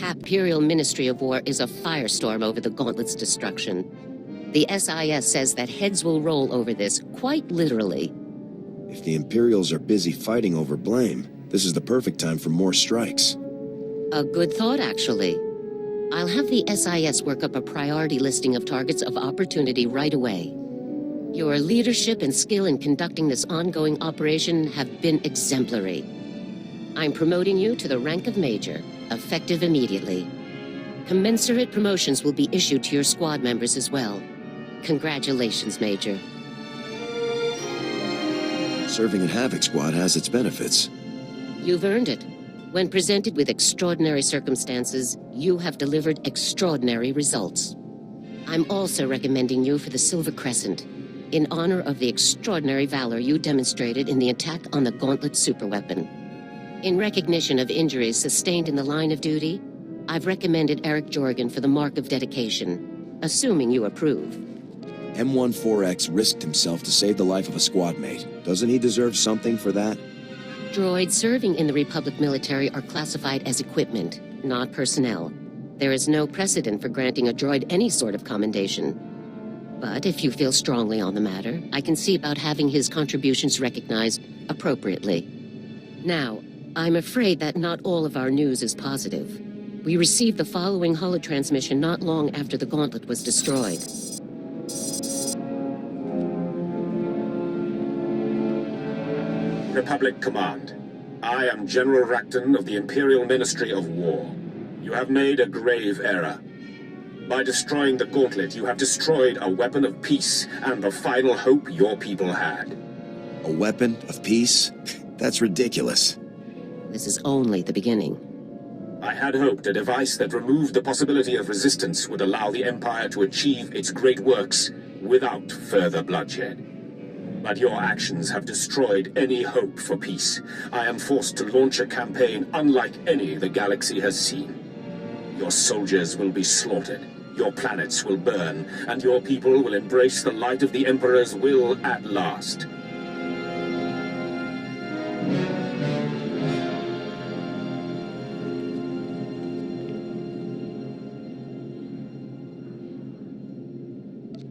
Imperial Ministry of War is a firestorm over the Gauntlet's destruction. The SIS says that heads will roll over this, quite literally. If the Imperials are busy fighting over blame, this is the perfect time for more strikes. A good thought, actually. I'll have the SIS work up a priority listing of targets of opportunity right away. Your leadership and skill in conducting this ongoing operation have been exemplary. I'm promoting you to the rank of Major, effective immediately. Commensurate promotions will be issued to your squad members as well. Congratulations, Major. Serving in Havoc Squad has its benefits. You've earned it. When presented with extraordinary circumstances, you have delivered extraordinary results. I'm also recommending you for the Silver Crescent, in honor of the extraordinary valor you demonstrated in the attack on the Gauntlet superweapon. In recognition of injuries sustained in the line of duty, I've recommended Eric Jorgen for the Mark of Dedication, assuming you approve. M14X risked himself to save the life of a squad mate. Doesn't he deserve something for that? Droids serving in the Republic military are classified as equipment, not personnel. There is no precedent for granting a droid any sort of commendation. But if you feel strongly on the matter, I can see about having his contributions recognized appropriately. Now, I'm afraid that not all of our news is positive. We received the following holotransmission not long after the Gauntlet was destroyed. Republic Command. I am General Racton of the Imperial Ministry of War. You have made a grave error. By destroying the Gauntlet, you have destroyed a weapon of peace and the final hope your people had. A weapon of peace? That's ridiculous. This is only the beginning. I had hoped a device that removed the possibility of resistance would allow the Empire to achieve its great works without further bloodshed. But your actions have destroyed any hope for peace. I am forced to launch a campaign unlike any the galaxy has seen. Your soldiers will be slaughtered, your planets will burn, and your people will embrace the light of the Emperor's will at last.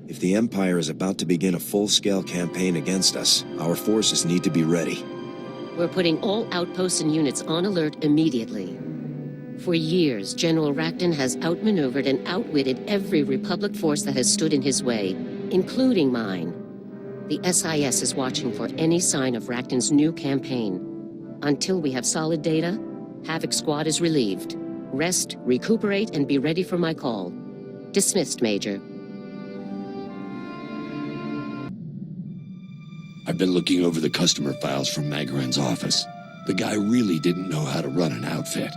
If the Empire is about to begin a full-scale campaign against us, our forces need to be ready. We're putting all outposts and units on alert immediately. For years, General Racton has outmaneuvered and outwitted every Republic force that has stood in his way, including mine. The SIS is watching for any sign of Racton's new campaign. Until we have solid data, Havoc Squad is relieved. Rest, recuperate, and be ready for my call. Dismissed, Major. I've been looking over the customer files from Magarin's office. The guy really didn't know how to run an outfit.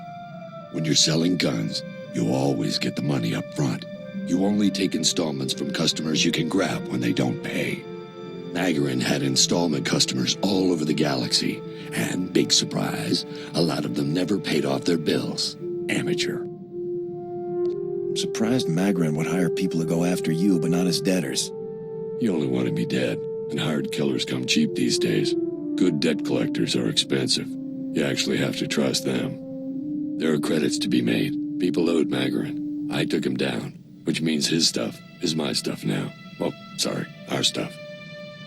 When you're selling guns, you always get the money up front. You only take installments from customers you can grab when they don't pay. Magarin had installment customers all over the galaxy, and, big surprise, a lot of them never paid off their bills. Amateur. I'm surprised Magarin would hire people to go after you, but not his debtors. You only want to be dead, and hired killers come cheap these days. Good debt collectors are expensive. You actually have to trust them. There are credits to be made. People owed Magarin. I took him down, which means his stuff is my stuff now. Well, sorry, our stuff.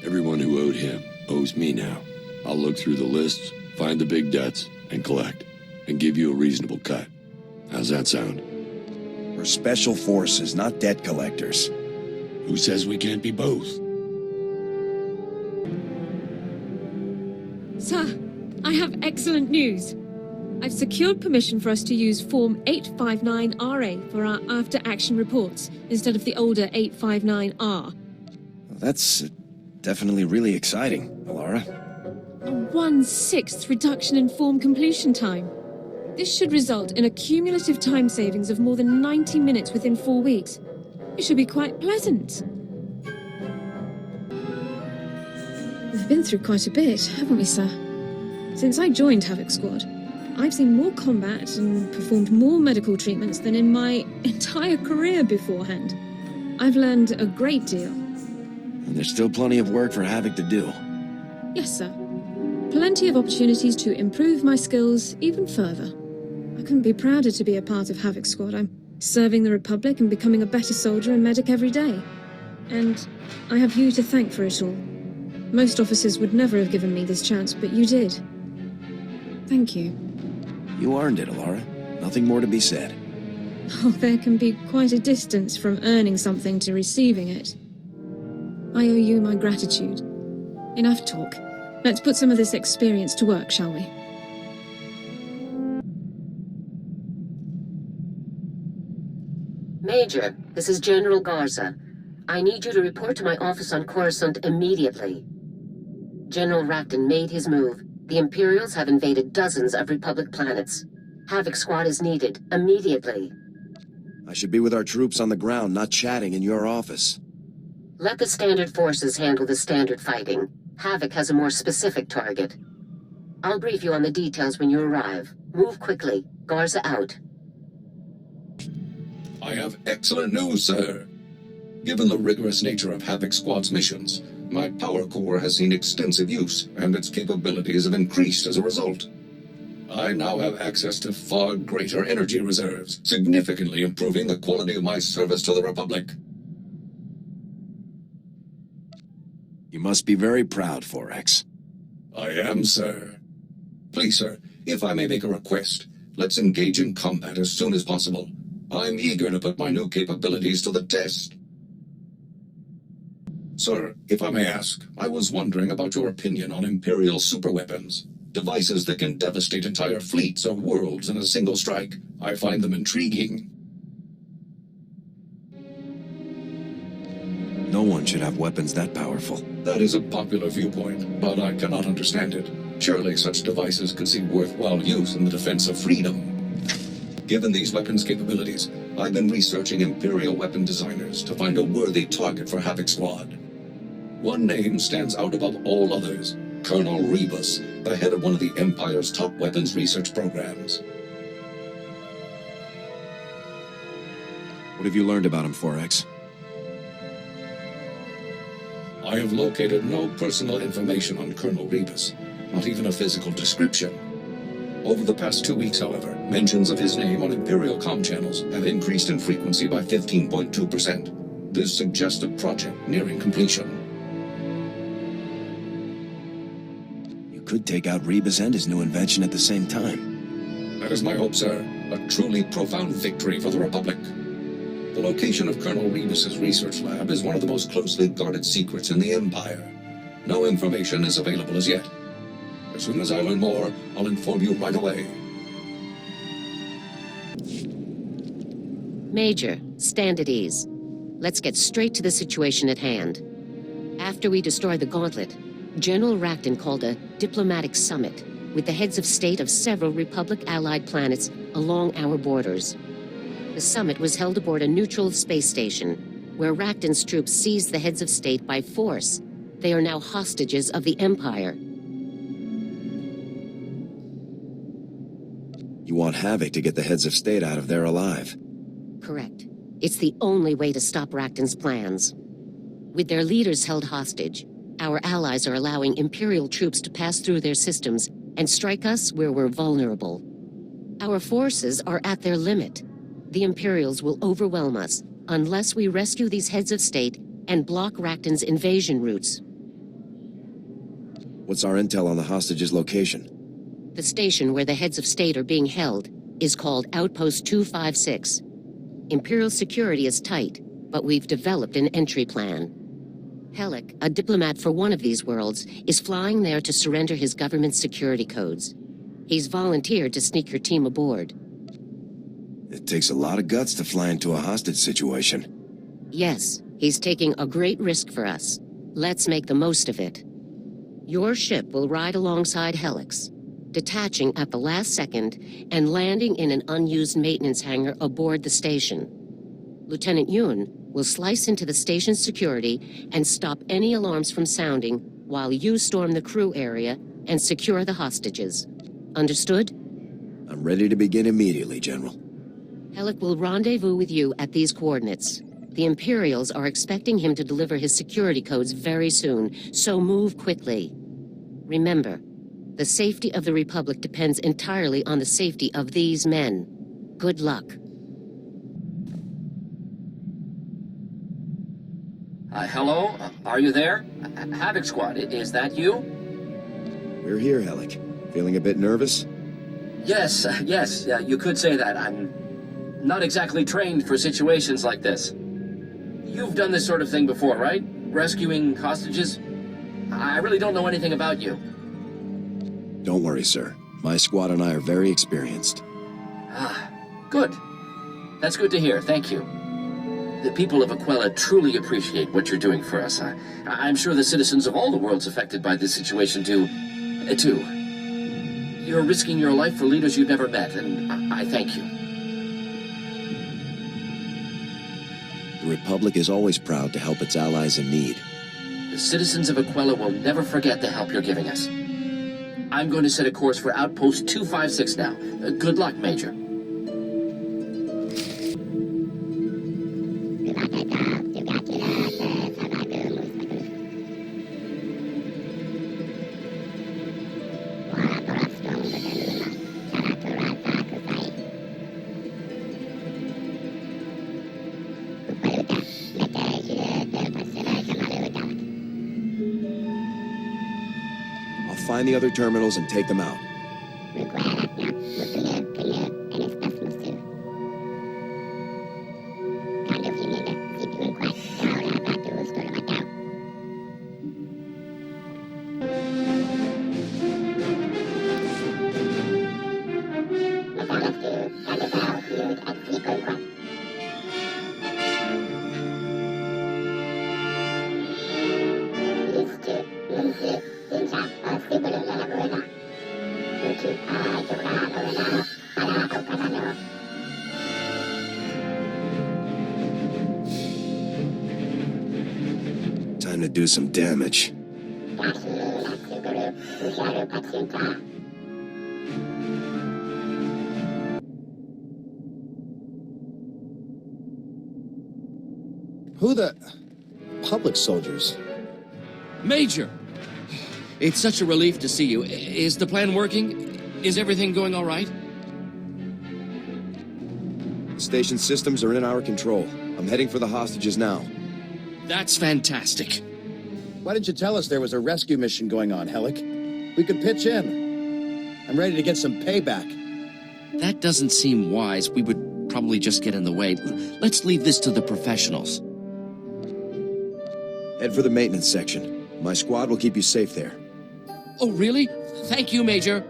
Everyone who owed him owes me now. I'll look through the lists, find the big debts, and collect, and give you a reasonable cut. How's that sound? We're special forces, not debt collectors. Who says we can't be both? Sir, I have excellent news. I've secured permission for us to use Form 859RA for our after-action reports, instead of the older 859R. That's definitely really exciting, Alara. A 1/6 reduction in form completion time. This should result in a cumulative time savings of more than 90 minutes within 4 weeks. It should be quite pleasant. We've been through quite a bit, haven't we, sir? Since I joined Havoc Squad, I've seen more combat and performed more medical treatments than in my entire career beforehand. I've learned a great deal. And there's still plenty of work for Havoc to do. Yes, sir. Plenty of opportunities to improve my skills even further. I couldn't be prouder to be a part of Havoc Squad. I'm serving the Republic and becoming a better soldier and medic every day. And I have you to thank for it all. Most officers would never have given me this chance, but you did. Thank you. You earned it, Alara. Nothing more to be said. Oh, there can be quite a distance from earning something to receiving it. I owe you my gratitude. Enough talk. Let's put some of this experience to work, shall we? Major, this is General Garza. I need you to report to my office on Coruscant immediately. General Racton made his move. The Imperials have invaded dozens of Republic planets. Havoc Squad is needed, immediately. I should be with our troops on the ground, not chatting in your office. Let the Standard Forces handle the standard fighting. Havoc has a more specific target. I'll brief you on the details when you arrive. Move quickly. Garza out. I have excellent news, sir. Given the rigorous nature of Havoc Squad's missions, my power core has seen extensive use, and its capabilities have increased as a result. I now have access to far greater energy reserves, significantly improving the quality of my service to the Republic. You must be very proud, 4X. I am, sir. Please, sir, if I may make a request, let's engage in combat as soon as possible. I'm eager to put my new capabilities to the test. Sir, if I may ask, I was wondering about your opinion on Imperial superweapons. Devices that can devastate entire fleets or worlds in a single strike. I find them intriguing. No one should have weapons that powerful. That is a popular viewpoint, but I cannot understand it. Surely such devices can see worthwhile use in the defense of freedom. Given these weapons' capabilities, I've been researching Imperial weapon designers to find a worthy target for Havoc Squad. One name stands out above all others: Colonel Rebus, the head of one of the Empire's top weapons research programs. What have you learned about him, 4X? I have located no personal information on Colonel Rebus, not even a physical description. Over the past 2 weeks, however, mentions of his name on Imperial comm channels have increased in frequency by 15.2%. This suggests a project nearing completion. You could take out Rebus and his new invention at the same time. That is my hope, sir. A truly profound victory for the Republic. The location of Colonel Rebus's research lab is one of the most closely guarded secrets in the Empire. No information is available as yet. As soon as I learn more, I'll inform you right away. Major, stand at ease. Let's get straight to the situation at hand. After we destroyed the Gauntlet, General Racton called a diplomatic summit with the heads of state of several Republic-allied planets along our borders. The summit was held aboard a neutral space station, where Racton's troops seized the heads of state by force. They are now hostages of the Empire. You want Havoc to get the heads of state out of there alive. Correct. It's the only way to stop Racton's plans. With their leaders held hostage, our allies are allowing Imperial troops to pass through their systems and strike us where we're vulnerable. Our forces are at their limit. The Imperials will overwhelm us unless we rescue these heads of state and block Racton's invasion routes. What's our intel on the hostages' location? The station where the heads of state are being held is called Outpost 256. Imperial security is tight, but we've developed an entry plan. Hellick, a diplomat for one of these worlds, is flying there to surrender his government's security codes. He's volunteered to sneak your team aboard. It takes a lot of guts to fly into a hostage situation. Yes, he's taking a great risk for us. Let's make the most of it. Your ship will ride alongside Hellick's, detaching at the last second and landing in an unused maintenance hangar aboard the station. Lieutenant Yun will slice into the station's security and stop any alarms from sounding while you storm the crew area and secure the hostages. Understood? I'm ready to begin immediately, General. Hellick will rendezvous with you at these coordinates. The Imperials are expecting him to deliver his security codes very soon, so move quickly. Remember, The safety of the Republic depends entirely on the safety of these men. Good luck. Hello? Are you there? Havoc Squad, is that you? We're here, Helic. Feeling a bit nervous? Yes, you could say that. I'm not exactly trained for situations like this. You've done this sort of thing before, right? Rescuing hostages? I really don't know anything about you. Don't worry, sir. My squad and I are very experienced. Ah, good. That's good to hear, thank you. The people of Aquila truly appreciate what you're doing for us. I'm sure the citizens of all the worlds affected by this situation do, too. You're risking your life for leaders you've never met, and I thank you. The Republic is always proud to help its allies in need. The citizens of Aquila will never forget the help you're giving us. I'm going to set a course for Outpost 256 now. Good luck, Major. Find the other terminals and take them out. Time to do some damage. Who the... Public soldiers? Major! It's such a relief to see you. Is the plan working? Is everything going all right? The station systems are in our control. I'm heading for the hostages now. That's fantastic. Why didn't you tell us there was a rescue mission going on, Helic? We could pitch in. I'm ready to get some payback. That doesn't seem wise. We would probably just get in the way. Let's leave this to the professionals. Head for the maintenance section. My squad will keep you safe there. Oh, really? Thank you, Major.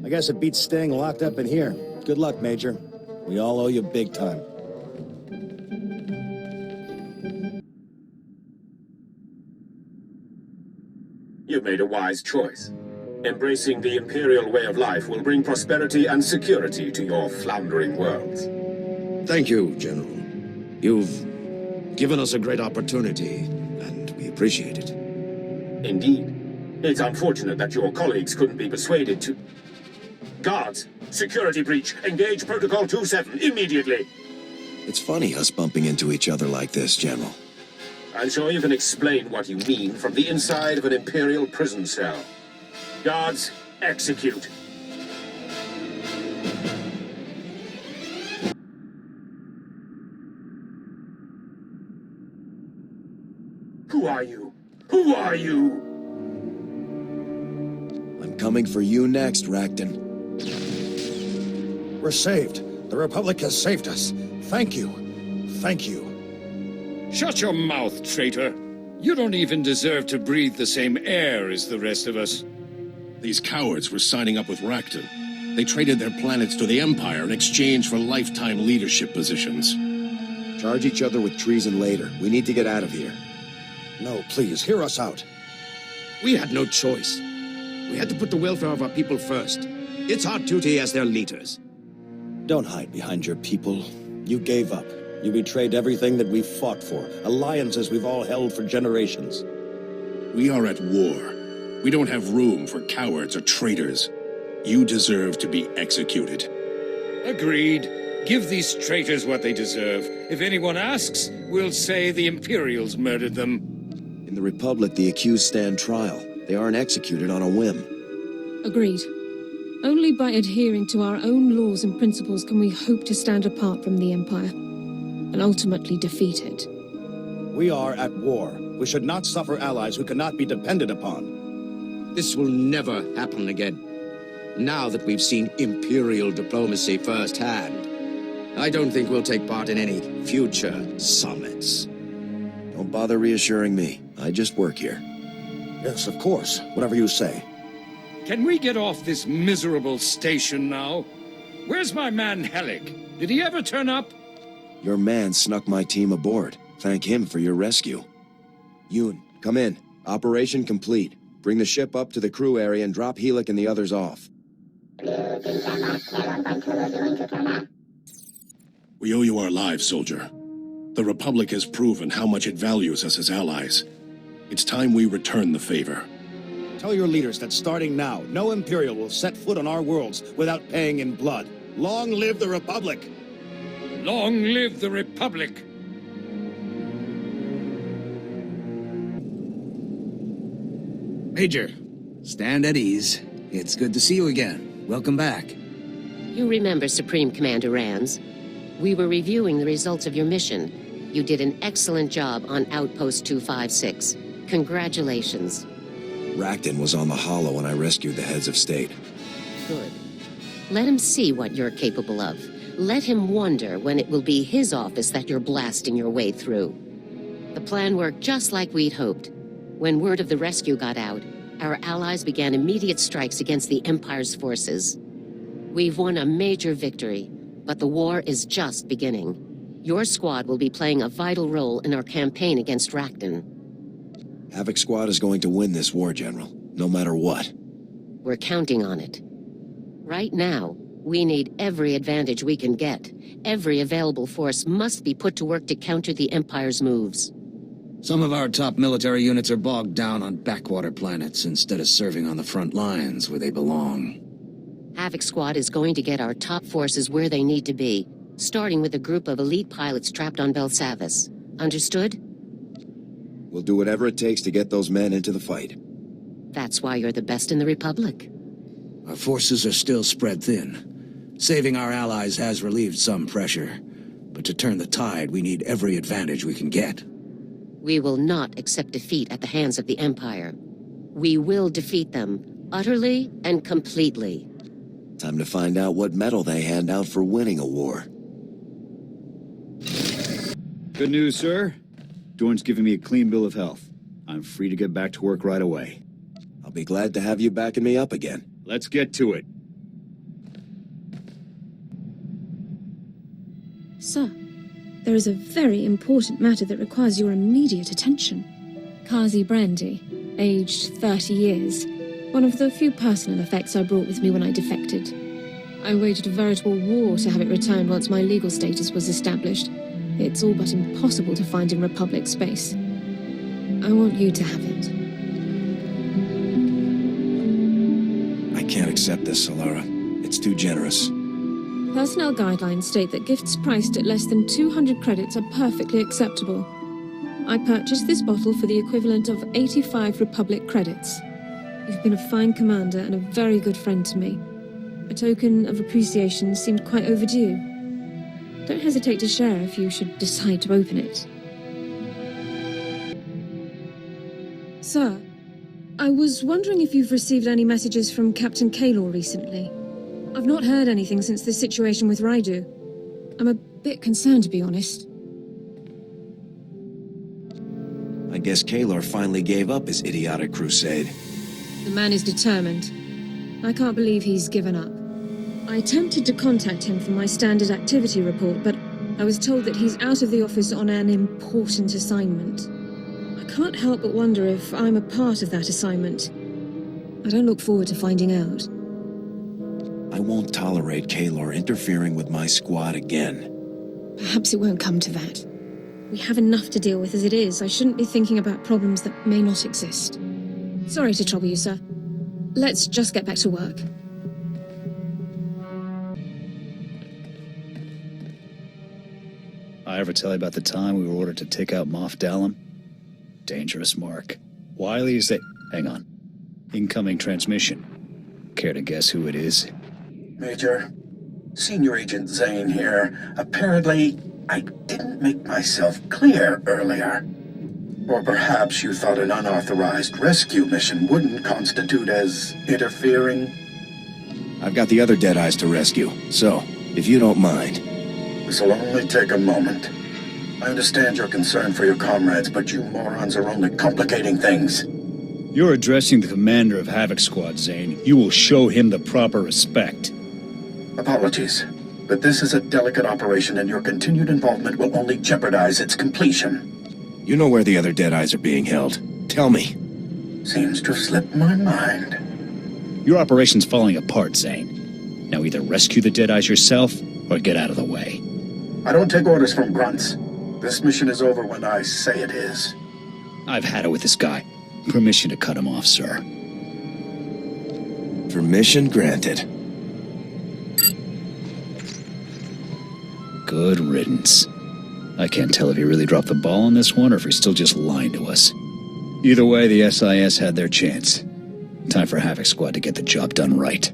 I guess it beats staying locked up in here. Good luck, Major. We all owe you big time. You've made a wise choice. Embracing the Imperial way of life will bring prosperity and security to your floundering worlds. Thank you, General. You've given us a great opportunity, and we appreciate it. Indeed. It's unfortunate that your colleagues couldn't be persuaded to... Guards! Security breach! Engage Protocol 27 immediately! It's funny us bumping into each other like this, General. I'm sure you can explain what you mean from the inside of an Imperial prison cell. Guards, execute. Who are you? Who are you? I'm coming for you next, Rakton. We're saved. The Republic has saved us. Thank you. Thank you. Shut your mouth, traitor. You don't even deserve to breathe the same air as the rest of us. These cowards were signing up with Rakton. They traded their planets to the Empire in exchange for lifetime leadership positions. Charge each other with treason later. We need to get out of here. No, please, hear us out. We had no choice. We had to put the welfare of our people first. It's our duty as their leaders. Don't hide behind your people. You gave up. You betrayed everything that we've fought for, alliances we've all held for generations. We are at war. We don't have room for cowards or traitors. You deserve to be executed. Agreed. Give these traitors what they deserve. If anyone asks, we'll say the Imperials murdered them. In the Republic, the accused stand trial. They aren't executed on a whim. Agreed. Only by adhering to our own laws and principles can we hope to stand apart from the Empire, and ultimately defeat it. We are at war. We should not suffer allies who cannot be depended upon. This will never happen again. Now that we've seen Imperial diplomacy firsthand, I don't think we'll take part in any future summits. Don't bother reassuring me. I just work here. Yes, of course. Whatever you say. Can we get off this miserable station now? Where's my man Helic? Did he ever turn up? Your man snuck my team aboard. Thank him for your rescue. Yoon, come in. Operation complete. Bring the ship up to the crew area and drop Helic and the others off. We owe you our lives, soldier. The Republic has proven how much it values us as allies. It's time we return the favor. Tell your leaders that starting now, no Imperial will set foot on our worlds without paying in blood. Long live the Republic! Long live the Republic! Major, stand at ease. It's good to see you again. Welcome back. You remember Supreme Commander Rands? We were reviewing the results of your mission. You did an excellent job on Outpost 256. Congratulations. Rakton was on the Hollow when I rescued the heads of state. Good. Let him see what you're capable of. Let him wonder when it will be his office that you're blasting your way through. The plan worked just like we'd hoped. When word of the rescue got out, our allies began immediate strikes against the Empire's forces. We've won a major victory, but the war is just beginning. Your squad will be playing a vital role in our campaign against Rakton. Havoc Squad is going to win this war, General, no matter what. We're counting on it. Right now, we need every advantage we can get. Every available force must be put to work to counter the Empire's moves. Some of our top military units are bogged down on backwater planets instead of serving on the front lines where they belong. Havoc Squad is going to get our top forces where they need to be, starting with a group of elite pilots trapped on Belsavis. Understood? We'll do whatever it takes to get those men into the fight. That's why you're the best in the Republic. Our forces are still spread thin. Saving our allies has relieved some pressure, but to turn the tide, we need every advantage we can get. We will not accept defeat at the hands of the Empire. We will defeat them, utterly and completely. Time to find out what medal they hand out for winning a war. Good news, sir. Dorn's giving me a clean bill of health. I'm free to get back to work right away. I'll be glad to have you backing me up again. Let's get to it. Sir, there is a very important matter that requires your immediate attention. Kazi Brandy, aged 30 years. One of the few personal effects I brought with me when I defected. I waged a veritable war to have it returned once my legal status was established. It's all but impossible to find in Republic space. I want you to have it. I can't accept this, Solara. It's too generous. Personnel guidelines state that gifts priced at less than 200 credits are perfectly acceptable. I purchased this bottle for the equivalent of 85 Republic credits. You've been a fine commander and a very good friend to me. A token of appreciation seemed quite overdue. Don't hesitate to share if you should decide to open it. Sir, I was wondering if you've received any messages from Captain Kaylor recently. I've not heard anything since the situation with Raidu. I'm a bit concerned, to be honest. I guess Kaylor finally gave up his idiotic crusade. The man is determined. I can't believe he's given up. I attempted to contact him for my standard activity report, but I was told that he's out of the office on an important assignment. I can't help but wonder if I'm a part of that assignment. I don't look forward to finding out. I won't tolerate Kaylor interfering with my squad again. Perhaps it won't come to that. We have enough to deal with as it is. I shouldn't be thinking about problems that may not exist. Sorry to trouble you, sir. Let's just get back to work. I ever tell you about the time we were ordered to take out Moff Dallam? Dangerous mark. Wiley is Hang on. Incoming transmission. Care to guess who it is? Major, Senior Agent Zane here. Apparently, I didn't make myself clear earlier. Or perhaps you thought an unauthorized rescue mission wouldn't constitute as interfering? I've got the other Deadeyes to rescue, so, if you don't mind. This'll only take a moment. I understand your concern for your comrades, but you morons are only complicating things. You're addressing the commander of Havoc Squad, Zane. You will show him the proper respect. Apologies, but this is a delicate operation and your continued involvement will only jeopardize its completion. You know where the other Deadeyes are being held. Tell me. Seems to have slipped my mind. Your operation's falling apart, Zane. Now either rescue the Deadeyes yourself, or get out of the way. I don't take orders from grunts. This mission is over when I say it is. I've had it with this guy. Permission to cut him off, sir. Permission granted. Good riddance. I can't tell if he really dropped the ball on this one or if he's still just lying to us. Either way, the SIS had their chance. Time for Havoc Squad to get the job done right.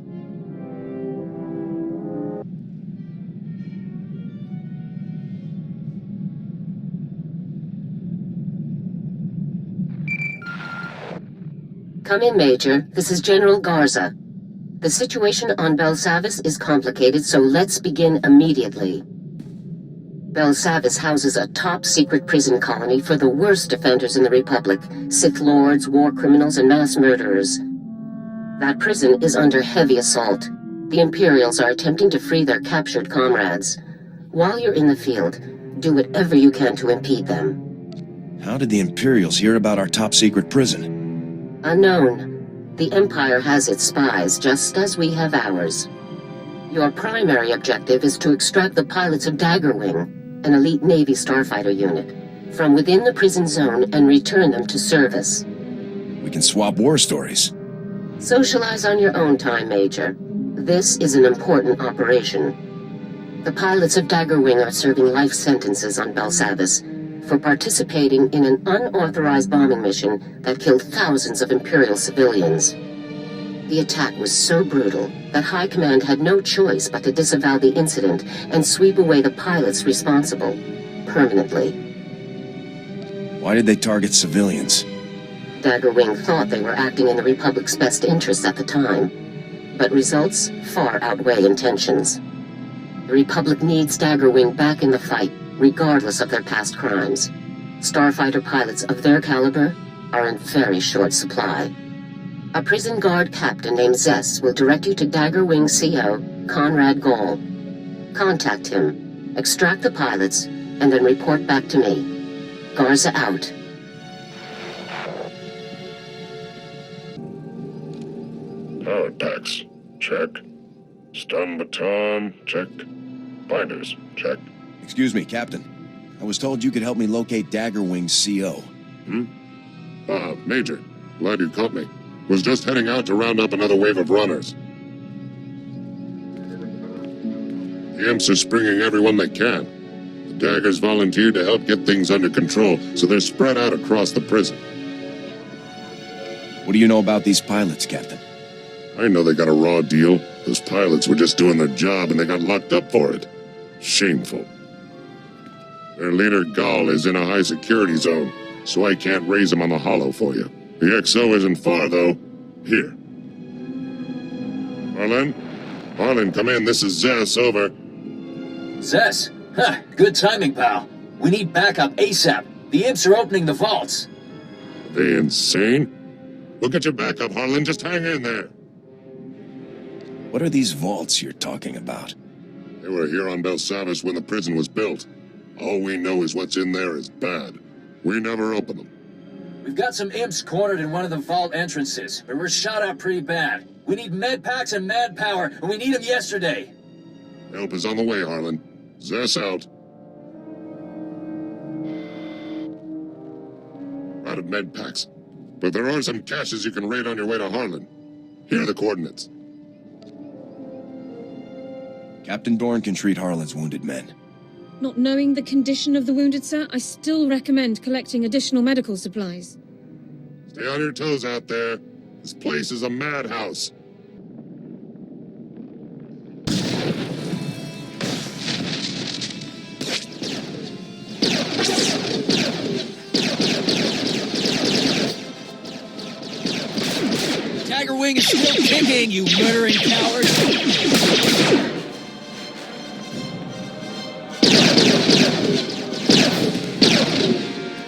Come in, Major. This is General Garza. The situation on Belsavis is complicated, so let's begin immediately. Belsavis houses a top-secret prison colony for the worst offenders in the Republic, Sith Lords, war criminals, and mass murderers. That prison is under heavy assault. The Imperials are attempting to free their captured comrades. While you're in the field, do whatever you can to impede them. How did the Imperials hear about our top-secret prison? Unknown. The Empire has its spies, just as we have ours. Your primary objective is to extract the pilots of Daggerwing, an elite Navy starfighter unit, from within the prison zone and return them to service. We can swap war stories. Socialize on your own time, Major. This is an important operation. The pilots of Daggerwing are serving life sentences on Belsavis for participating in an unauthorized bombing mission that killed thousands of Imperial civilians. The attack was so brutal that High Command had no choice but to disavow the incident and sweep away the pilots responsible, permanently. Why did they target civilians? Daggerwing thought they were acting in the Republic's best interests at the time, but results far outweigh intentions. The Republic needs Daggerwing back in the fight, regardless of their past crimes. Starfighter pilots of their caliber are in very short supply. A prison guard captain named Zess will direct you to Daggerwing CO, Conrad Gall. Contact him, extract the pilots, and then report back to me. Garza out. Power packs, check. Stun baton, check. Binders, check. Excuse me, Captain. I was told you could help me locate Daggerwing's CO. Major. Glad you caught me. Was just heading out to round up another wave of runners. The Imps are springing everyone they can. The Daggers volunteered to help get things under control, so they're spread out across the prison. What do you know about these pilots, Captain? I know they got a raw deal. Those pilots were just doing their job and they got locked up for it. Shameful. Their leader, Gall, is in a high-security zone, so I can't raise him on the hollow for you. The XO isn't far, though. Here. Harlan? Harlan, come in. This is Zess, over. Zess? Huh, good timing, pal. We need backup ASAP. The Imps are opening the vaults. Are they insane? We'll get your backup, Harlan. Just hang in there. What are these vaults you're talking about? They were here on Belsavis when the prison was built. All we know is what's in there is bad. We never open them. We've got some Imps cornered in one of the vault entrances, but we're shot up pretty bad. We need med packs and mad power, and we need them yesterday. Help is on the way, Harlan. Zess out. Out of med packs. But there are some caches you can raid on your way to Harlan. Here are the coordinates. Captain Dorn can treat Harlan's wounded men. Not knowing the condition of the wounded, sir, I still recommend collecting additional medical supplies. Stay on your toes out there. This place is a madhouse. wing is still kicking, you murdering coward!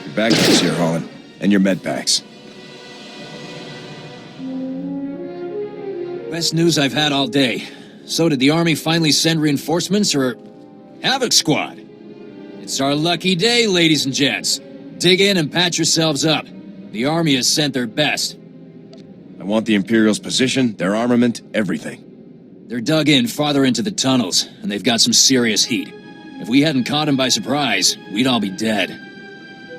Your backpack's here, Holland. And your med packs. Best news I've had all day. So did the Army finally send reinforcements, or... Havoc Squad? It's our lucky day, ladies and gents. Dig in and patch yourselves up. The Army has sent their best. I want the Imperial's position, their armament, everything. They're dug in farther into the tunnels, and they've got some serious heat. If we hadn't caught them by surprise, we'd all be dead.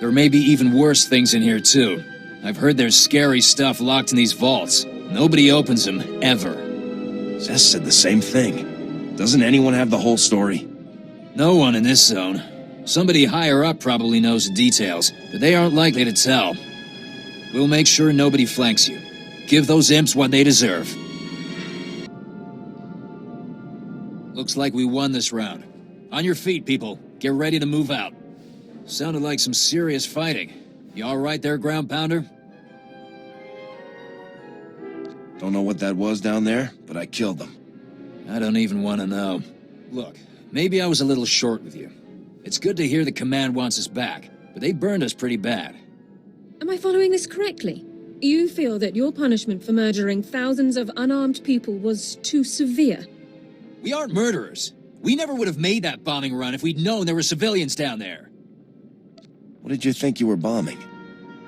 There may be even worse things in here, too. I've heard there's scary stuff locked in these vaults. Nobody opens them, ever. Cess said the same thing. Doesn't anyone have the whole story? No one in this zone. Somebody higher up probably knows the details, but they aren't likely to tell. We'll make sure nobody flanks you. Give those imps what they deserve. Looks like we won this round. On your feet, people. Get ready to move out. Sounded like some serious fighting. You all right there, ground pounder? Don't know what that was down there, but I killed them. I don't even want to know. Look, maybe I was a little short with you. It's good to hear the command wants us back, but they burned us pretty bad. Am I following this correctly? You feel that your punishment for murdering thousands of unarmed people was too severe? We aren't murderers. We never would have made that bombing run if we'd known there were civilians down there. What did you think you were bombing?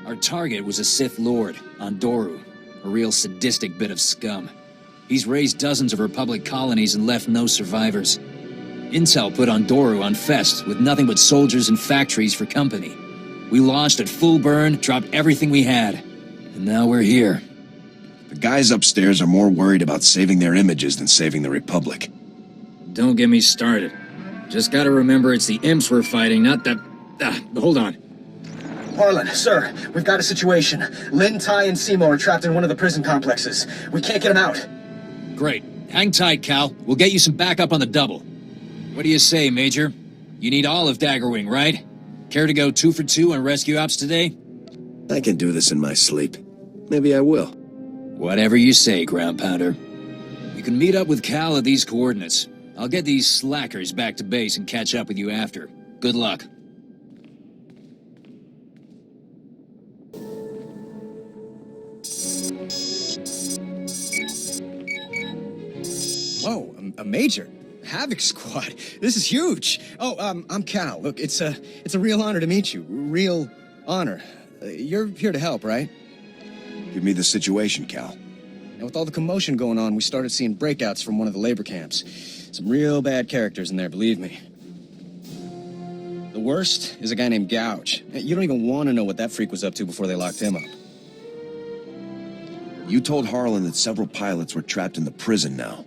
Our target was a Sith Lord, Andoru, a real sadistic bit of scum. He's raised dozens of Republic colonies and left no survivors. Intel put Andoru on Fest with nothing but soldiers and factories for company. We launched at full burn, dropped everything we had, and now we're here. The guys upstairs are more worried about saving their images than saving the Republic. Don't get me started. Just gotta remember it's the imps we're fighting, not the... hold on. Harlan, sir, we've got a situation. Lin, Tai, and Seymour are trapped in one of the prison complexes. We can't get them out. Great. Hang tight, Cal. We'll get you some backup on the double. What do you say, Major? You need all of Daggerwing, right? Care to go 2 for 2 on rescue ops today? I can do this in my sleep. Maybe I will. Whatever you say, ground pounder. You can meet up with Cal at these coordinates. I'll get these slackers back to base and catch up with you after. Good luck. Whoa, a major. Havoc Squad. This is huge. Oh, I'm Cal. Look, it's a real honor to meet you. Real honor. You're here to help, right? Give me the situation, Cal. And with all the commotion going on, we started seeing breakouts from one of the labor camps. Some real bad characters in there, believe me. The worst is a guy named Gouge. You don't even want to know what that freak was up to before they locked him up. You told Harlan that several pilots were trapped in the prison now.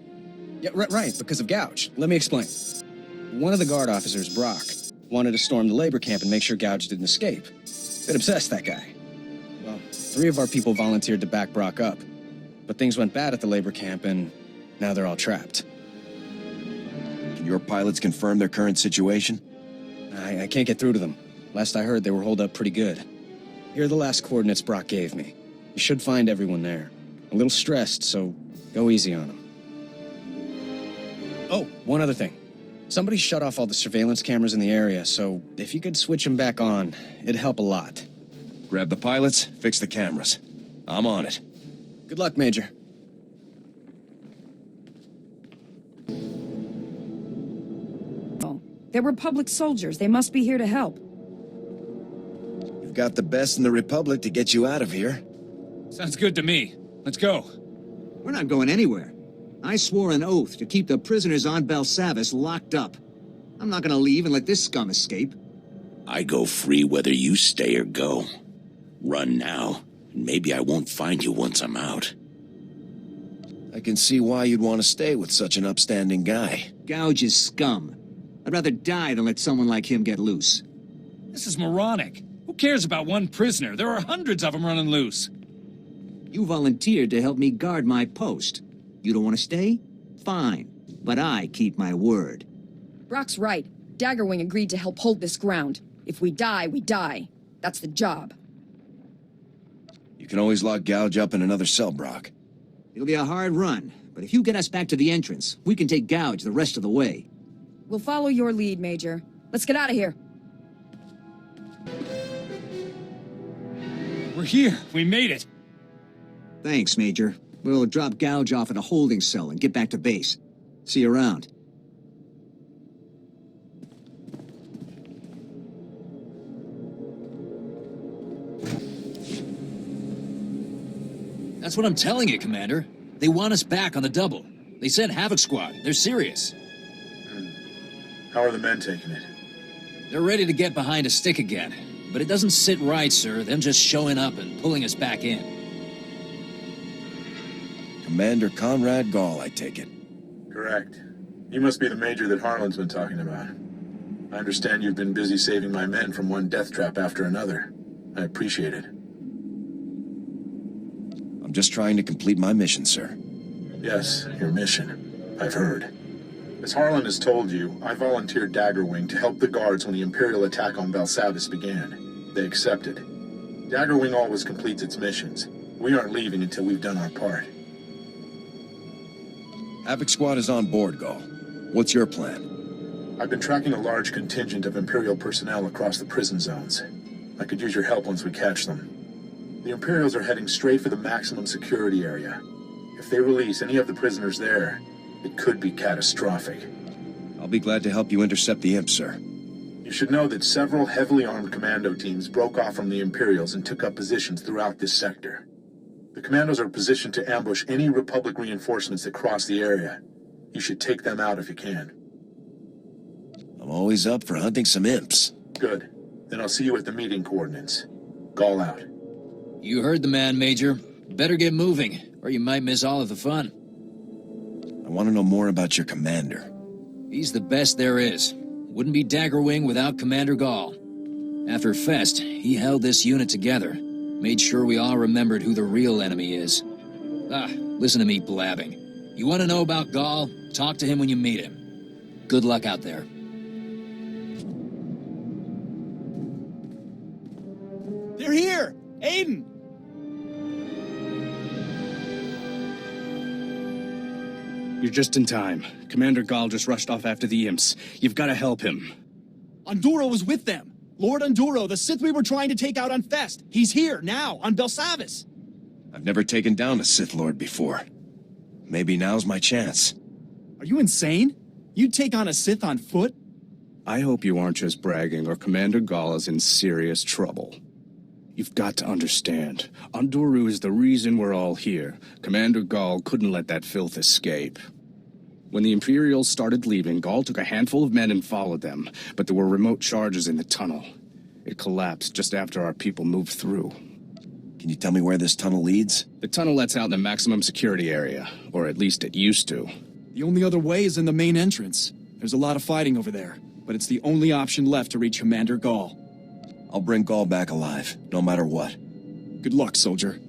Yeah, right, because of Gouge. Let me explain. One of the guard officers, Brock, wanted to storm the labor camp and make sure Gouge didn't escape. Bit obsessed, that guy. Well, 3 of our people volunteered to back Brock up. But things went bad at the labor camp, and now they're all trapped. Can your pilots confirm their current situation? I can't get through to them. Last I heard, they were holed up pretty good. Here are the last coordinates Brock gave me. You should find everyone there. A little stressed, so go easy on them. Oh, one other thing. Somebody shut off all the surveillance cameras in the area, so if you could switch them back on, it'd help a lot. Grab the pilots, fix the cameras. I'm on it. Good luck, Major. Oh, they're Republic soldiers. They must be here to help. You've got the best in the Republic to get you out of here. Sounds good to me. Let's go. We're not going anywhere. I swore an oath to keep the prisoners on Belsavis locked up. I'm not gonna leave and let this scum escape. I go free whether you stay or go. Run now, and maybe I won't find you once I'm out. I can see why you'd want to stay with such an upstanding guy. Gouge is scum. I'd rather die than let someone like him get loose. This is moronic. Who cares about one prisoner? There are hundreds of them running loose. You volunteered to help me guard my post. You don't want to stay? Fine. But I keep my word. Brock's right. Daggerwing agreed to help hold this ground. If we die, we die. That's the job. You can always lock Gouge up in another cell, Brock. It'll be a hard run, but if you get us back to the entrance, we can take Gouge the rest of the way. We'll follow your lead, Major. Let's get out of here. We're here. We made it. Thanks, Major. We'll drop Gouge off at a holding cell and get back to base. See you around. That's what I'm telling you, Commander. They want us back on the double. They sent Havoc Squad. They're serious. How are the men taking it? They're ready to get behind a stick again. But it doesn't sit right, sir, them just showing up and pulling us back in. Commander Conrad Gall, I take it. Correct. You must be the major that Harlan's been talking about. I understand you've been busy saving my men from one death trap after another. I appreciate it. I'm just trying to complete my mission, sir. Yes, your mission. I've heard. As Harlan has told you, I volunteered Daggerwing to help the guards when the Imperial attack on Belsavis began. They accepted. Daggerwing always completes its missions. We aren't leaving until we've done our part. Havoc Squad is on board, Gall. What's your plan? I've been tracking a large contingent of Imperial personnel across the prison zones. I could use your help once we catch them. The Imperials are heading straight for the maximum security area. If they release any of the prisoners there, it could be catastrophic. I'll be glad to help you intercept the imp, sir. You should know that several heavily armed commando teams broke off from the Imperials and took up positions throughout this sector. The commandos are positioned to ambush any Republic reinforcements that cross the area. You should take them out if you can. I'm always up for hunting some imps. Good. Then I'll see you at the meeting coordinates. Gall out. You heard the man, Major. Better get moving, or you might miss all of the fun. I want to know more about your commander. He's the best there is. Wouldn't be Daggerwing without Commander Gall. After Fest, he held this unit together. Made sure we all remembered who the real enemy is. Listen to me blabbing. You want to know about Gall? Talk to him when you meet him. Good luck out there. They're here! Aiden! You're just in time. Commander Gall just rushed off after the imps. You've got to help him. Onduro was with them. Lord Onduro, the Sith we were trying to take out on Fest. He's here, now, on Belsavis. I've never taken down a Sith Lord before. Maybe now's my chance. Are you insane? You'd take on a Sith on foot? I hope you aren't just bragging, or Commander Gall is in serious trouble. You've got to understand. Onduro is the reason we're all here. Commander Gall couldn't let that filth escape. When the Imperials started leaving, Gall took a handful of men and followed them, but there were remote charges in the tunnel. It collapsed just after our people moved through. Can you tell me where this tunnel leads? The tunnel lets out in the maximum security area, or at least it used to. The only other way is in the main entrance. There's a lot of fighting over there, but it's the only option left to reach Commander Gall. I'll bring Gall back alive, no matter what. Good luck, soldier.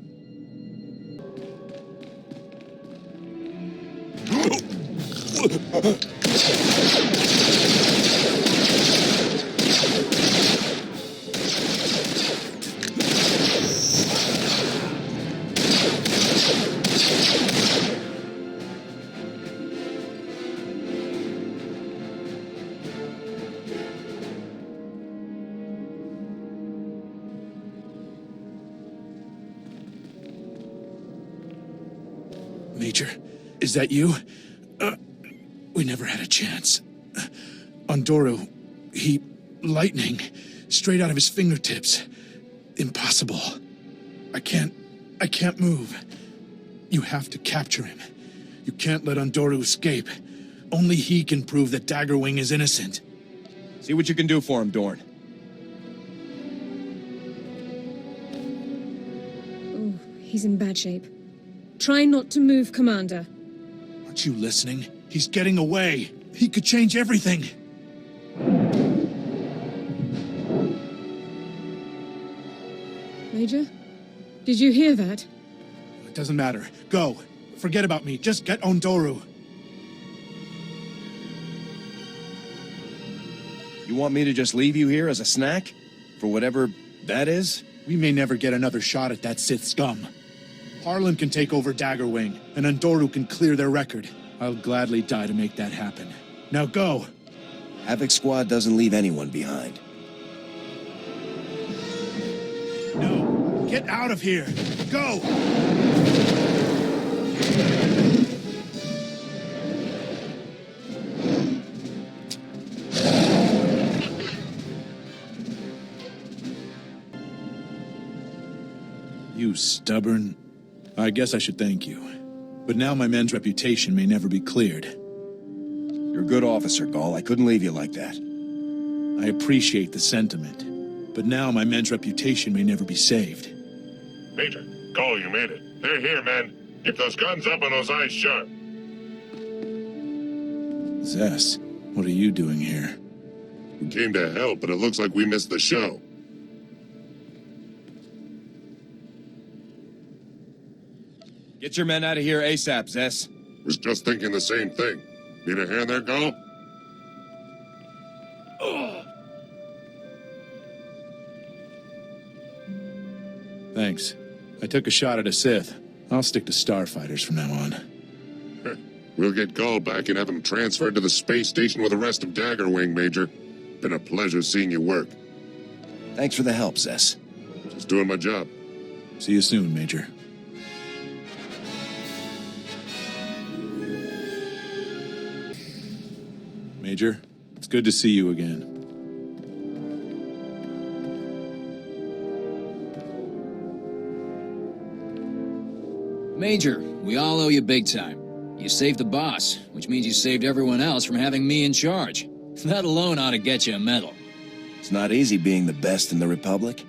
Major, is that you? We never had a chance. Onduro, lightning, straight out of his fingertips. Impossible. I can't move. You have to capture him. You can't let Onduro escape. Only he can prove that Daggerwing is innocent. See what you can do for him, Dorn. Oh, he's in bad shape. Try not to move, Commander. Aren't you listening? He's getting away. He could change everything. Major? Did you hear that? It doesn't matter. Go. Forget about me. Just get Onduro. You want me to just leave you here as a snack? For whatever that is? We may never get another shot at that Sith scum. Harlan can take over Daggerwing, and Undoru can clear their record. I'll gladly die to make that happen. Now go! Havoc Squad doesn't leave anyone behind. No! Get out of here! Go! You stubborn... I guess I should thank you. But now my men's reputation may never be cleared. You're a good officer, Gall. I couldn't leave you like that. I appreciate the sentiment. But now my men's reputation may never be saved. Major, Gall, you made it. They're here, man. Keep those guns up and those eyes sharp. Zess, what are you doing here? We came to help, but it looks like we missed the show. Get your men out of here ASAP, Zess. Was just thinking the same thing. Need a hand there, Gall? Thanks. I took a shot at a Sith. I'll stick to starfighters from now on. We'll get Gall back and have him transferred to the space station with the rest of Daggerwing, Major. Been a pleasure seeing you work. Thanks for the help, Zess. Just doing my job. See you soon, Major. Major, it's good to see you again. Major, we all owe you big time. You saved the boss, which means you saved everyone else from having me in charge. That alone ought to get you a medal. It's not easy being the best in the Republic.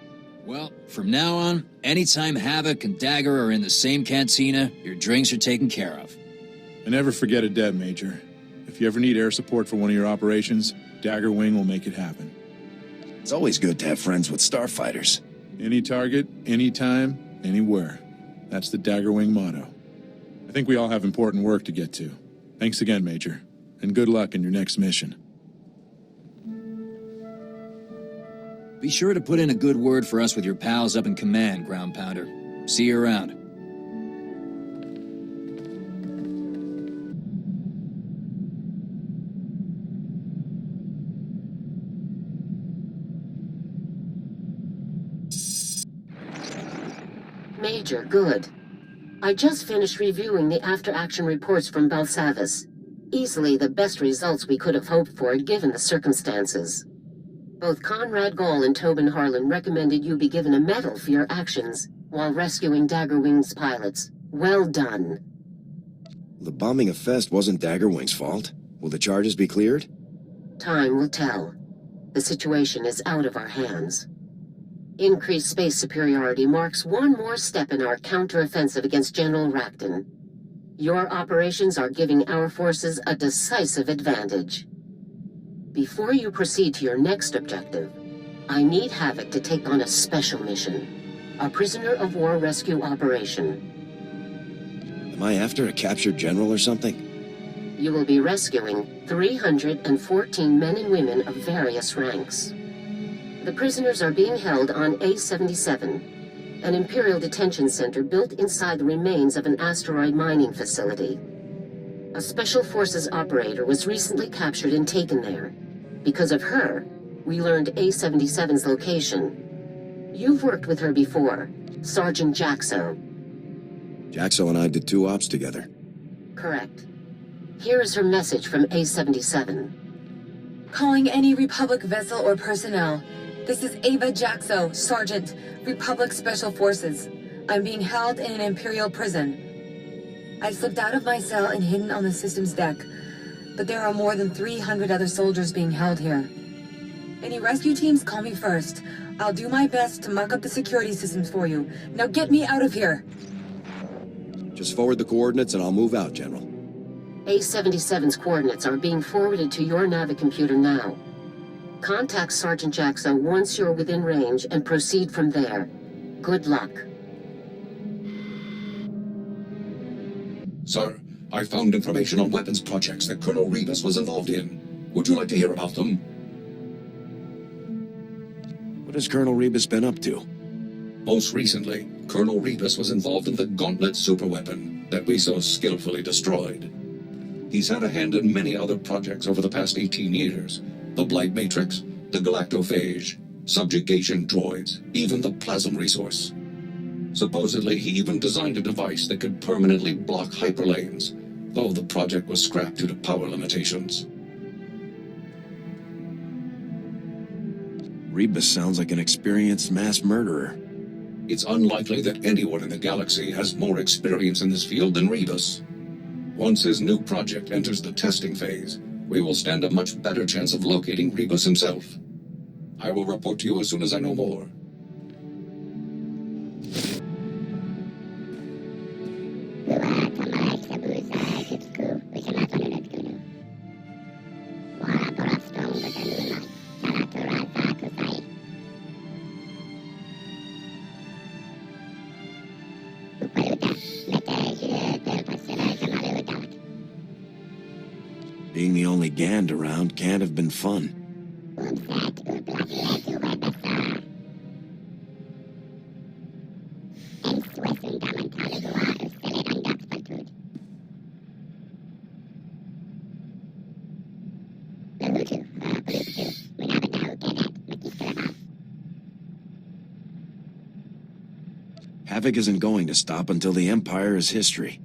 Well, from now on, anytime Havoc and Dagger are in the same cantina, your drinks are taken care of. And never forget a debt, Major. If you ever need air support for one of your operations, Daggerwing will make it happen. It's always good to have friends with starfighters. Any target, anytime, anywhere. That's the Daggerwing motto. I think we all have important work to get to. Thanks again, Major. And good luck in your next mission. Be sure to put in a good word for us with your pals up in command, Ground Pounder. See you around. Major, good. I just finished reviewing the after-action reports from Belsavis. Easily the best results we could have hoped for given the circumstances. Both Conrad Gall and Tobin Harlan recommended you be given a medal for your actions while rescuing Daggerwing's pilots. Well done. The bombing of Fest wasn't Daggerwing's fault. Will the charges be cleared? Time will tell. The situation is out of our hands. Increased space superiority marks one more step in our counteroffensive against General Rakton. Your operations are giving our forces a decisive advantage. Before you proceed to your next objective, I need Havoc to take on a special mission. A prisoner of war rescue operation. Am I after a captured general or something? You will be rescuing 314 men and women of various ranks. The prisoners are being held on A-77, an Imperial detention center built inside the remains of an asteroid mining facility. A Special Forces operator was recently captured and taken there. Because of her, we learned A-77's location. You've worked with her before, Sergeant Jaxo. Jaxo and I did 2 ops together. Correct. Here is her message from A-77. Calling any Republic vessel or personnel. This is Ava Jaxo, Sergeant, Republic Special Forces. I'm being held in an Imperial prison. I slipped out of my cell and hidden on the system's deck, but there are more than 300 other soldiers being held here. Any rescue teams, call me first. I'll do my best to muck up the security systems for you. Now get me out of here! Just forward the coordinates and I'll move out, General. A-77's coordinates are being forwarded to your navicomputer now. Contact Sergeant Jaxo once you're within range and proceed from there. Good luck. Sir, I found information on weapons projects that Colonel Rebus was involved in. Would you like to hear about them? What has Colonel Rebus been up to? Most recently, Colonel Rebus was involved in the Gauntlet superweapon that we so skillfully destroyed. He's had a hand in many other projects over the past 18 years. The Blight Matrix, the Galactophage, subjugation droids, even the plasm resource. Supposedly, he even designed a device that could permanently block hyperlanes, though the project was scrapped due to power limitations. Rebus sounds like an experienced mass murderer. It's unlikely that anyone in the galaxy has more experience in this field than Rebus. Once his new project enters the testing phase, we will stand a much better chance of locating Rebus himself. I will report to you as soon as I know more. Being the only Gand around can't have been fun. Havoc isn't going to stop until the Empire is history.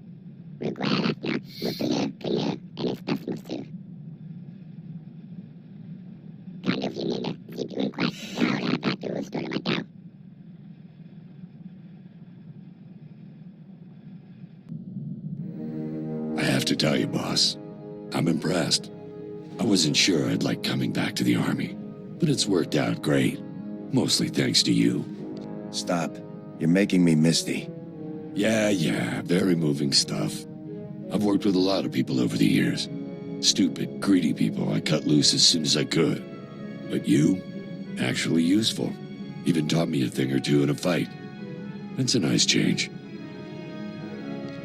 I have to tell you, boss, I'm impressed. I wasn't sure I'd like coming back to the Army, but it's worked out great. Mostly thanks to you. Stop. You're making me misty. Yeah, very moving stuff. I've worked with a lot of people over the years. Stupid, greedy people I cut loose as soon as I could. But you, actually useful. Even taught me a thing or two in a fight. It's a nice change.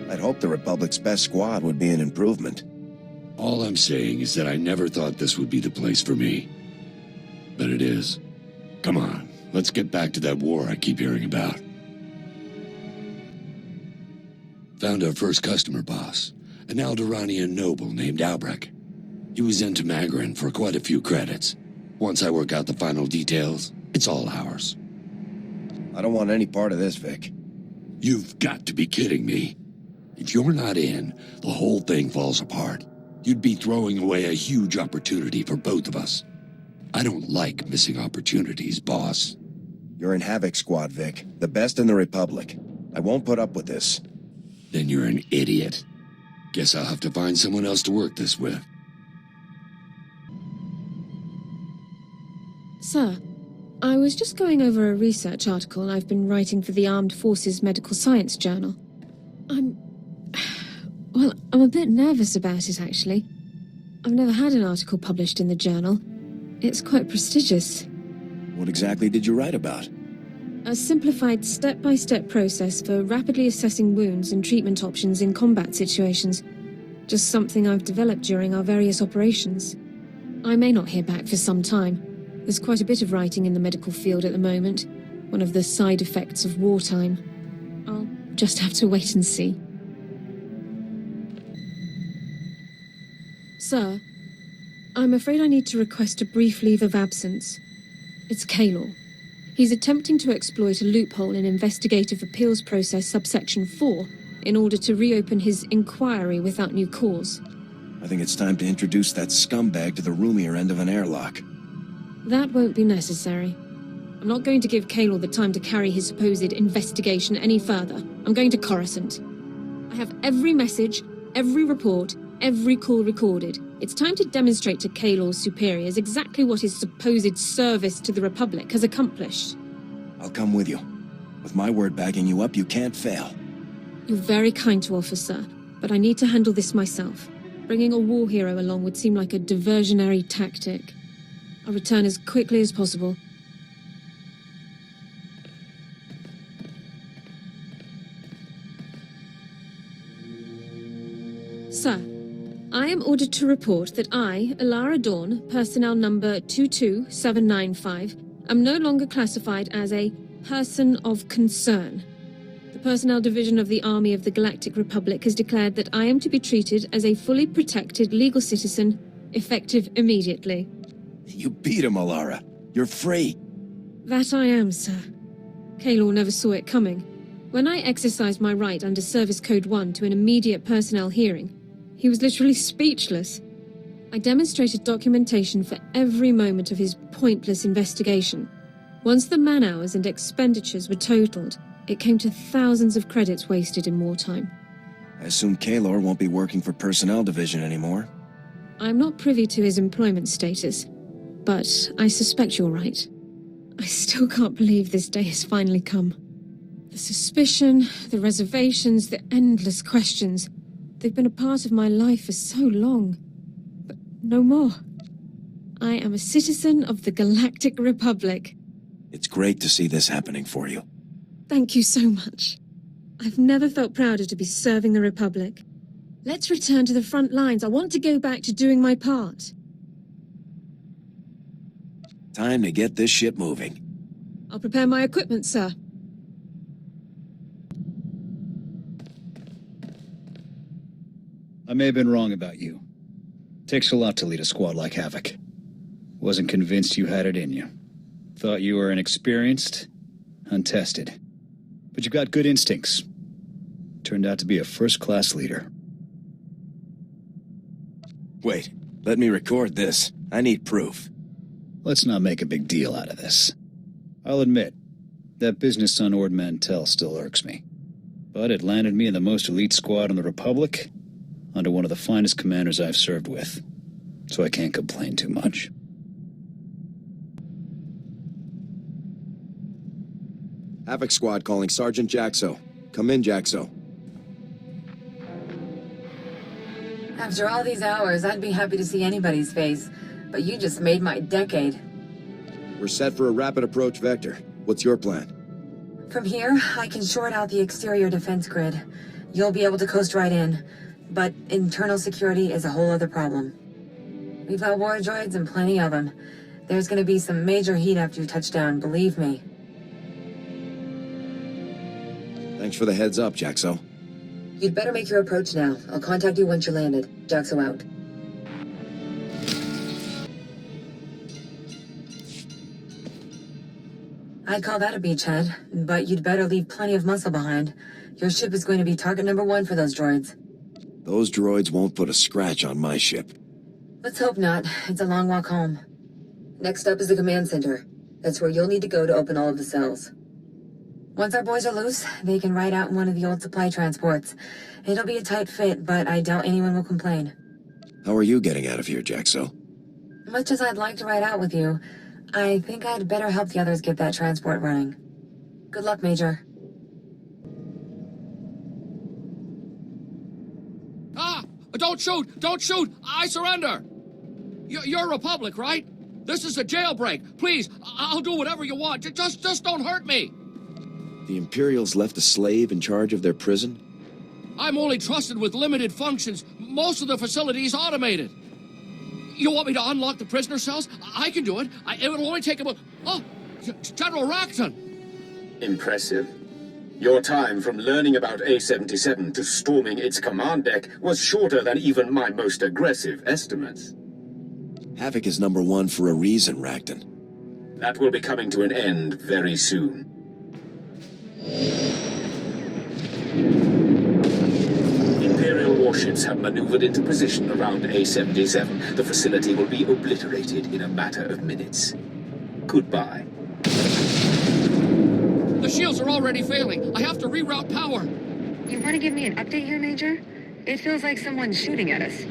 I'd hoped the Republic's best squad would be an improvement. All I'm saying is that I never thought this would be the place for me. But it is. Come on, let's get back to that war I keep hearing about. Found our first customer, boss. An Alderaanian noble named Albrecht. He was into Magarin for quite a few credits. Once I work out the final details, it's all ours. I don't want any part of this, Vic. You've got to be kidding me. If you're not in, the whole thing falls apart. You'd be throwing away a huge opportunity for both of us. I don't like missing opportunities, boss. You're in Havoc Squad, Vic. The best in the Republic. I won't put up with this. Then you're an idiot. Guess I'll have to find someone else to work this with. Sir, I was just going over a research article I've been writing for the Armed Forces Medical Science Journal. I'm a bit nervous about it, actually. I've never had an article published in the journal. It's quite prestigious. What exactly did you write about? A simplified step-by-step process for rapidly assessing wounds and treatment options in combat situations. Just something I've developed during our various operations. I may not hear back for some time. There's quite a bit of writing in the medical field at the moment. One of the side effects of wartime. I'll just have to wait and see. Sir, I'm afraid I need to request a brief leave of absence. It's Kaylor. He's attempting to exploit a loophole in Investigative Appeals Process subsection 4 in order to reopen his inquiry without new cause. I think it's time to introduce that scumbag to the roomier end of an airlock. That won't be necessary. I'm not going to give Kaylor the time to carry his supposed investigation any further. I'm going to Coruscant. I have every message, every report, every call recorded. It's time to demonstrate to Kaylor's superiors exactly what his supposed service to the Republic has accomplished. I'll come with you. With my word backing you up, you can't fail. You're very kind to offer, sir, but I need to handle this myself. Bringing a war hero along would seem like a diversionary tactic. I'll return as quickly as possible. Sir, I am ordered to report that I, Alara Dawn, personnel number 22795, am no longer classified as a person of concern. The Personnel Division of the Army of the Galactic Republic has declared that I am to be treated as a fully protected legal citizen, effective immediately. You beat him, Alara. You're free. That I am, sir. Kaylor never saw it coming. When I exercised my right under Service Code 1 to an immediate personnel hearing, he was literally speechless. I demonstrated documentation for every moment of his pointless investigation. Once the man-hours and expenditures were totaled, it came to thousands of credits wasted in wartime. I assume Kaylor won't be working for Personnel Division anymore. I'm not privy to his employment status, but I suspect you're right. I still can't believe this day has finally come. The suspicion, the reservations, the endless questions. They've been a part of my life for so long. But no more. I am a citizen of the Galactic Republic. It's great to see this happening for you. Thank you so much. I've never felt prouder to be serving the Republic. Let's return to the front lines. I want to go back to doing my part. Time to get this ship moving. I'll prepare my equipment, sir. I may have been wrong about you. Takes a lot to lead a squad like Havoc. Wasn't convinced you had it in you. Thought you were inexperienced, untested. But you've got good instincts. Turned out to be a first-class leader. Wait, let me record this. I need proof. Let's not make a big deal out of this. I'll admit, that business on Ord Mantell still irks me. But it landed me in the most elite squad in the Republic, under one of the finest commanders I've served with. So I can't complain too much. Havoc Squad calling Sergeant Jaxo. Come in, Jaxo. After all these hours, I'd be happy to see anybody's face. But you just made my decade. We're set for a rapid approach vector. What's your plan? From here, I can short out the exterior defense grid. You'll be able to coast right in. But internal security is a whole other problem. We've got war droids and plenty of them. There's gonna be some major heat after you touch down, believe me. Thanks for the heads up, Jaxo. You'd better make your approach now. I'll contact you once you're landed. Jaxo out. I'd call that a beachhead, but you'd better leave plenty of muscle behind. Your ship is going to be target number 1 for those droids. Those droids won't put a scratch on my ship. Let's hope not. It's a long walk home. Next up is the command center. That's where you'll need to go to open all of the cells. Once our boys are loose, they can ride out in one of the old supply transports. It'll be a tight fit, but I doubt anyone will complain. How are you getting out of here, Jaxo? Much as I'd like to ride out with you, I think I'd better help the others get that transport running. Good luck, Major. Ah! Don't shoot! Don't shoot! I surrender! You're Republic, right? This is a jailbreak. Please, I'll do whatever you want. Just don't hurt me! The Imperials left a slave in charge of their prison? I'm only trusted with limited functions. Most of the facility is automated. You want me to unlock the prisoner cells? I can do it. It will only take about... Oh, General Rackton! Impressive. Your time from learning about A-77 to storming its command deck was shorter than even my most aggressive estimates. Havoc is number 1 for a reason, Rackton. That will be coming to an end very soon. Imperial warships have maneuvered into position around A-77. The facility will be obliterated in a matter of minutes. Goodbye. The shields are already failing. I have to reroute power. You want to give me an update here, Major? It feels like someone's shooting at us.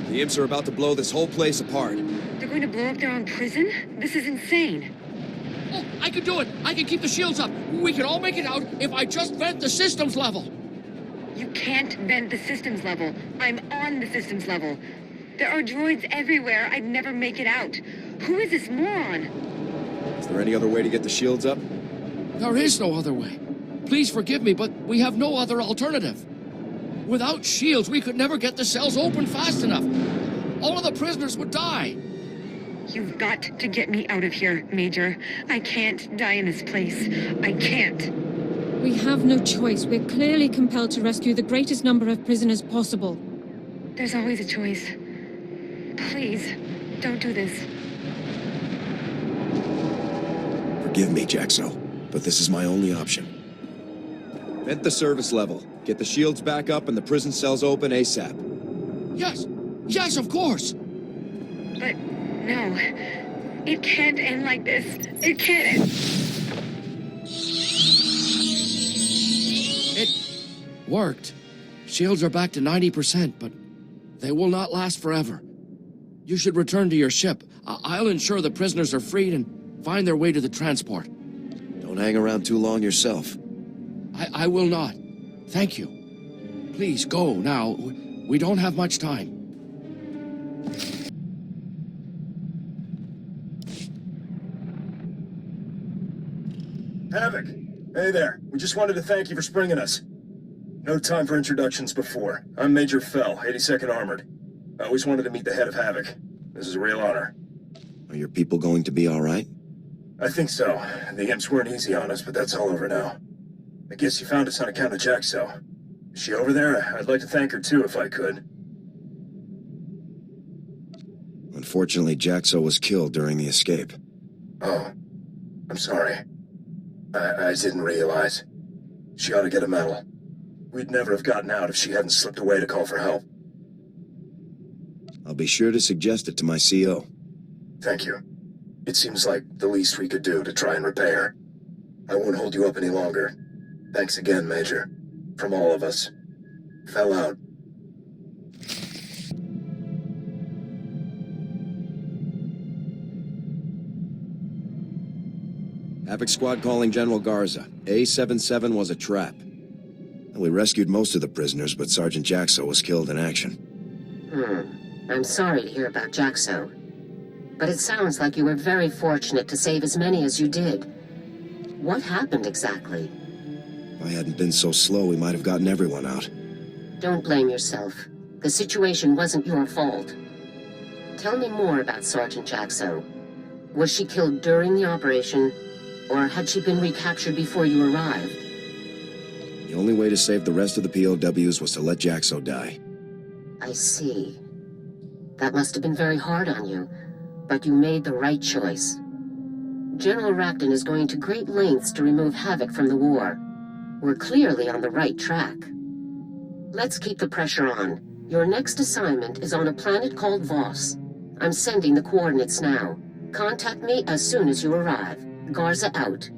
The Imps are about to blow this whole place apart. They're going to blow up their own prison? This is insane. Oh, I can do it. I can keep the shields up. We can all make it out if I just vent the systems level. You can't vent the systems level. I'm on the systems level. There are droids everywhere. I'd never make it out. Who is this moron? Is there any other way to get the shields up? There is no other way. Please forgive me, but we have no other alternative. Without shields, we could never get the cells open fast enough. All of the prisoners would die. You've got to get me out of here, Major. I can't die in this place. I can't. We have no choice. We're clearly compelled to rescue the greatest number of prisoners possible. There's always a choice. Please, don't do this. Forgive me, Jaxo, but this is my only option. Vent the service level. Get the shields back up and the prison cells open ASAP. Yes! Yes, of course! But, no. It can't end like this. It can't end. It worked. Shields are back to 90%, but they will not last forever. You should return to your ship. I'll ensure the prisoners are freed and find their way to the transport. Don't hang around too long yourself. I will not. Thank you. Please go now. We don't have much time. Havoc! Hey there. We just wanted to thank you for springing us. No time for introductions before. I'm Major Fell, 82nd Armored. I always wanted to meet the head of Havoc. This is a real honor. Are your people going to be all right? I think so. The imps weren't easy on us, but that's all over now. I guess you found us on account of Jaxo. Is she over there? I'd like to thank her too, if I could. Unfortunately, Jaxo was killed during the escape. Oh. I'm sorry. I didn't realize. She ought to get a medal. We'd never have gotten out if she hadn't slipped away to call for help. I'll be sure to suggest it to my CO. Thank you. It seems like the least we could do to try and repair. I won't hold you up any longer. Thanks again, Major. From all of us. Fell out. Havoc Squad calling General Garza. A-77 was a trap. And we rescued most of the prisoners, but Sergeant Jaxo was killed in action. I'm sorry to hear about Jaxo. But it sounds like you were very fortunate to save as many as you did. What happened exactly? If I hadn't been so slow, we might have gotten everyone out. Don't blame yourself. The situation wasn't your fault. Tell me more about Sergeant Jaxo. Was she killed during the operation, or had she been recaptured before you arrived? The only way to save the rest of the POWs was to let Jaxo die. I see. That must have been very hard on you, but you made the right choice. General Racton is going to great lengths to remove Havoc from the war. We're clearly on the right track. Let's keep the pressure on. Your next assignment is on a planet called Voss. I'm sending the coordinates now. Contact me as soon as you arrive. Garza out.